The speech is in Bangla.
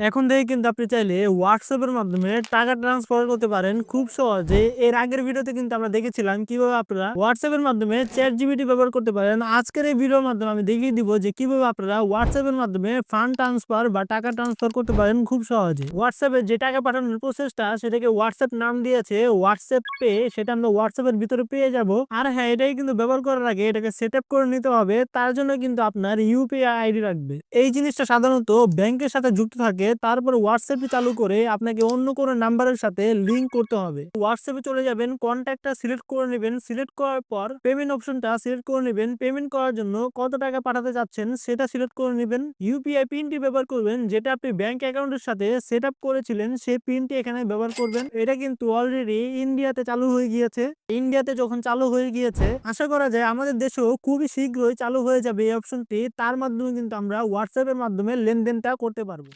এখন থেকে কিন্তু আপনি চাইলে হোয়াটসঅ্যাপের মাধ্যমে টাকা ট্রান্সফার করতে পারেন খুব সহজে। এর আগের ভিডিওতে কিন্তু আমরা দেখেছিলাম কিভাবে আপনারা হোয়াটসঅ্যাপের মাধ্যমে চ্যাট জিপিটি ব্যবহার করতে পারেন। আজকের এই ভিডিওর মাধ্যমে আমি দেখিয়ে দিব যে কিভাবে আপনারা হোয়াটসঅ্যাপের মাধ্যমে ফান্ড ট্রান্সফার বা টাকা ট্রান্সফার করতে পারেন খুব সহজে। হোয়াটসঅ্যাপে যে টাকা পাঠানোর প্রসেসটা সেটাকে হোয়াটসঅ্যাপ নাম দিয়েছে হোয়াটসঅ্যাপ পে, সেটা আমরা হোয়াটসঅ্যাপের ভিতরে পেয়ে যাব। আর হ্যাঁ, এটাই কিন্তু ব্যবহার করার আগে এটাকে সেট আপ করে নিতে হবে। তার জন্য কিন্তু আপনার ইউপিআই আইডি লাগবে। এই জিনিসটা সাধারণত ব্যাংকের সাথে যুক্ত থাকে। তারপর হোয়াটসঅ্যাপে চালু করে আপনাকে অন্য কোনো নাম্বারের সাথে লিংক করতে হবে। হোয়াটসঅ্যাপে চলে যাবেন, কন্ট্যাক্টটা সিলেক্ট করে নেবেন। সিলেক্ট করার পর পেমেন্ট অপশনটা সিলেক্ট করে নেবেন। পেমেন্ট করার জন্য কত টাকা পাঠাতে চাচ্ছেন সেটা সিলেক্ট করে নেবেন। ইউপিআই পিনটি ব্যবহার করবেন, যেটা আপনি ব্যাংক অ্যাকাউন্টের সাথে সেট আপ করেছিলেন সেই পিনটি এখানে ব্যবহার করবেন। এটা কিন্তু অলরেডি ইন্ডিয়াতে চালু হয়ে গিয়েছে। ইন্ডিয়াতে যখন চালু হয়ে গিয়েছে, আশা করা যায় আমাদের দেশেও খুবই শীঘ্রই চালু হয়ে যাবে এই অপশনটি। তার মাধ্যমে কিন্তু আমরা হোয়াটসঅ্যাপের মাধ্যমে লেনদেনটা করতে পারবো।